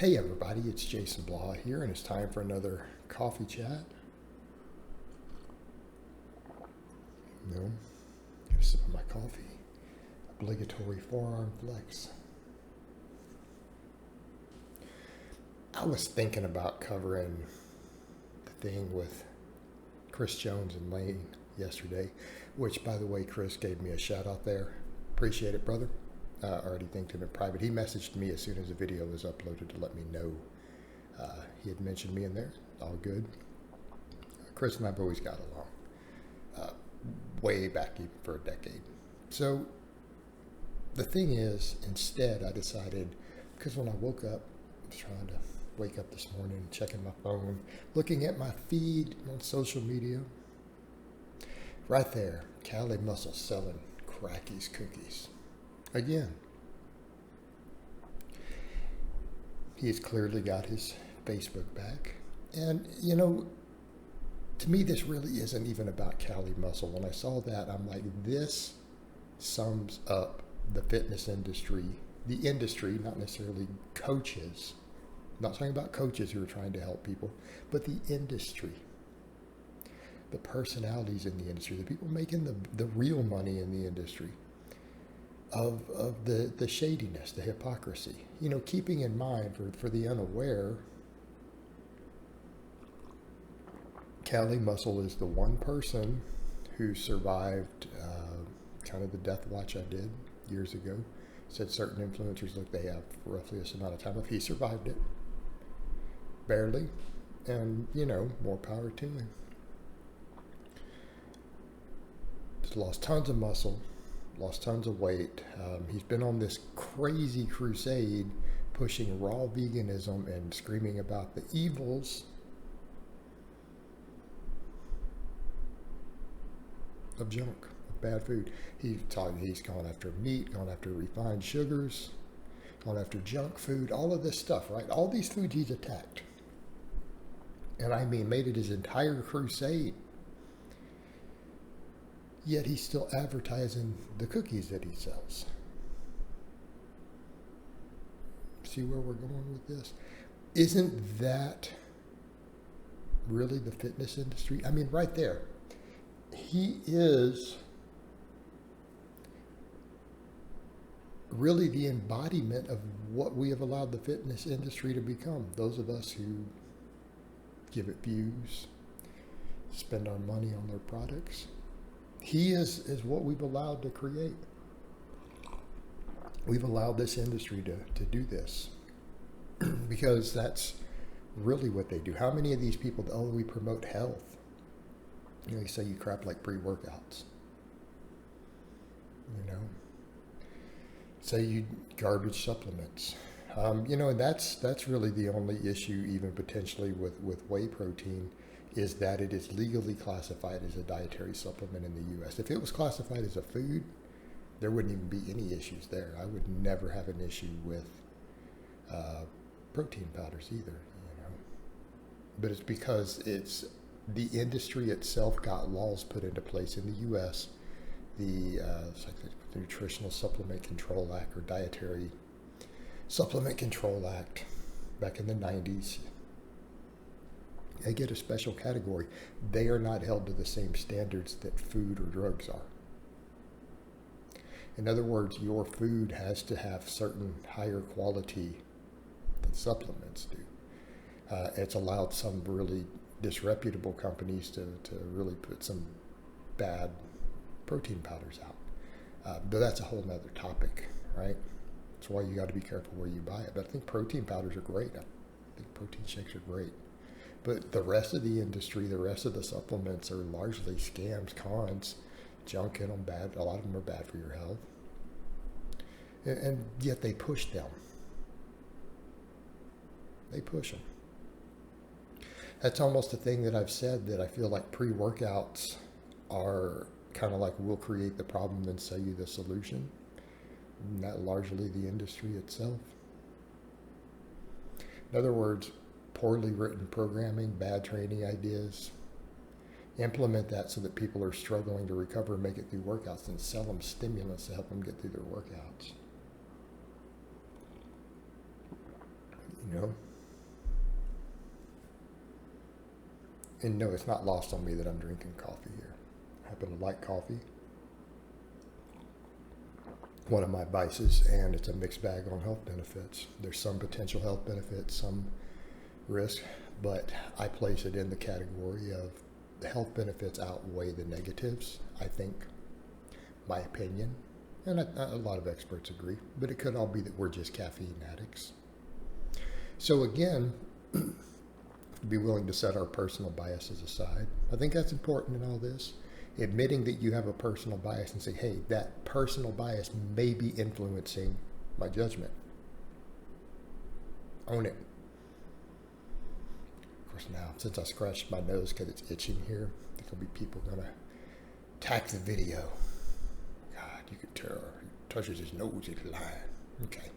Hey everybody, it's Jason Blaha here, and it's time for another coffee chat. Get a sip of my coffee. Obligatory forearm flex. I was thinking about covering the thing with Chris Jones and Lane yesterday, which, by the way, Chris gave me a shout out there. Appreciate it, brother. Already thanked him in private. He messaged me as soon as the video was uploaded to let me know he had mentioned me in there. All good. Chris and I've always got along, way back even for a decade. So the thing is, instead, I decided, because when I woke up, I was trying to wake up this morning, checking my phone, looking at my feed on social media. Right there, Cali Muscle selling Crackies cookies. Again, he has clearly got his Facebook back. And, you know, to me, this really isn't even about Cali Muscle. When I saw that, I'm like, this sums up the fitness industry, the industry, not necessarily coaches. I'm not talking about coaches who are trying to help people, but the industry, the personalities in the industry, the people making the real money in the industry. Of the shadiness, the hypocrisy. You know, keeping in mind for the unaware, Cali Muscle is the one person who survived kind of the death watch I did years ago. Said certain influencers, look, they have roughly this amount of time. If he survived it, barely, and, you know, more power to him. He's lost tons of muscle. Lost tons of weight. He's been on this crazy crusade pushing raw veganism and screaming about the evils of junk, of bad food. He's gone after meat, gone after refined sugars, gone after junk food, all of this stuff, right? All these foods he's attacked. And I mean, made it his entire crusade. Yet he's still advertising the cookies that he sells. See where we're going with this? Isn't that really the fitness industry? I mean, right there. He is really the embodiment of what we have allowed the fitness industry to become. Those of us who give it views, spend our money on their products. He is what we've allowed to create. We've allowed this industry to do this because that's really what they do. How many of these people, we promote health. You know, you say you crap like pre-workouts. You know, say you garbage supplements. You know, and that's really the only issue, even potentially with whey protein, is that it is legally classified as a dietary supplement in the U.S. If it was classified as a food, there wouldn't even be any issues there. I would never have an issue with protein powders either, you know. But it's because it's the industry itself got laws put into place in the U.S. It's like the Nutritional Supplement Control Act, or Dietary Supplement Control Act, back in the 90s. They get a special category. They are not held to the same standards that food or drugs are. In other words, your food has to have certain higher quality than supplements do. It's allowed some really disreputable companies to really put some bad protein powders out. But that's a whole nother topic, right? That's why you got to be careful where you buy it. But I think protein powders are great. I think protein shakes are great. But the rest of the industry, the rest of the supplements are largely scams, cons, junk in them, bad. A lot of them are bad for your health. And yet they push them. They push them. That's almost a thing that I've said, that I feel like pre-workouts are kind of like, we'll create the problem and sell you the solution. Not largely the industry itself. In other words, poorly written programming, bad training ideas. Implement that so that people are struggling to recover and make it through workouts, and sell them stimulants to help them get through their workouts. you know. And no, it's not lost on me that I'm drinking coffee here. I happen to like coffee. One of my vices, and it's a mixed bag on health benefits. There's some potential health benefits, some risk, but I place it in the category of the health benefits outweigh the negatives, I think, my opinion. And a lot of experts agree, but it could all be that we're just caffeine addicts. So again, be willing to set our personal biases aside. I think that's important in all this. Admitting that you have a personal bias and say, hey, that personal bias may be influencing my judgment. Own it. Of course, now, since I scratched my nose because it's itching here, there'll be people going to attack the video. God, you could tell. He touches his nose, he's lying. Okay.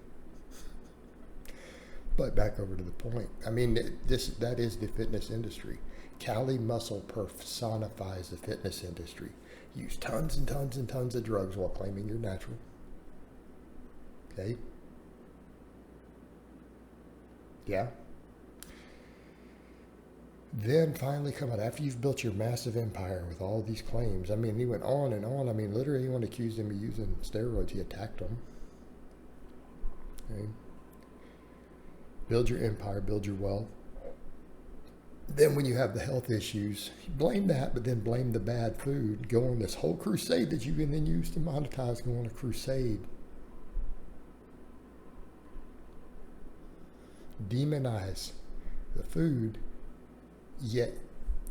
But back over to the point. I mean, that is the fitness industry. Cali Muscle personifies the fitness industry. Use tons and tons and tons of drugs while claiming you're natural. Okay? Yeah? Then finally come out, after you've built your massive empire with all these claims. I mean, he went on and on. I mean, literally anyone accused him of using steroids, he attacked them. Okay? Build your empire, build your wealth. Then when you have the health issues, blame that, but then blame the bad food. Go on this whole crusade that you can then use to monetize. Go on a crusade. Demonize the food, yet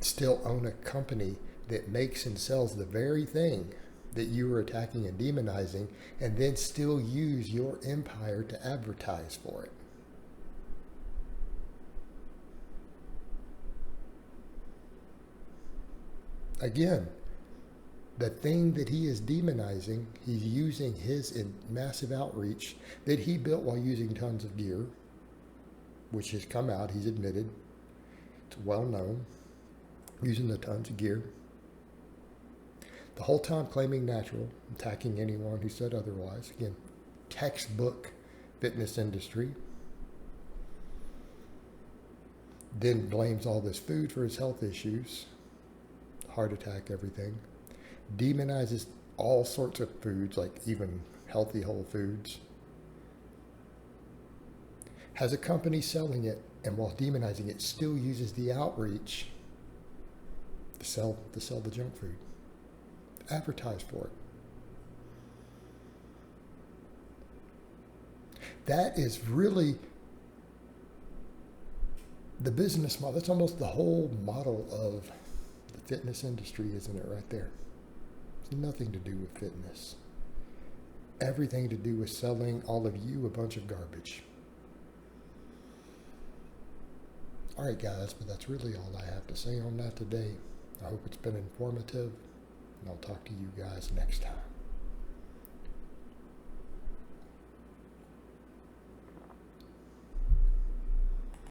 still own a company that makes and sells the very thing that you were attacking and demonizing, and then still use your empire to advertise for it. Again, the thing that he is demonizing, he's using his massive outreach that he built while using tons of gear, which has come out, he's admitted. It's well known, using the tons of gear. The whole time claiming natural, attacking anyone who said otherwise. Again, textbook fitness industry. Then blames all this food for his health issues. Heart attack, everything. Demonizes all sorts of foods, like even healthy whole foods. Has a company selling it, and while demonizing it, still uses the outreach to sell the junk food. Advertise for it. That is really the business model. That's almost the whole model of the fitness industry, isn't it, right there? It's nothing to do with fitness. Everything to do with selling all of you a bunch of garbage. All right, guys, but that's really all I have to say on that today. I hope it's been informative, and I'll talk to you guys next time.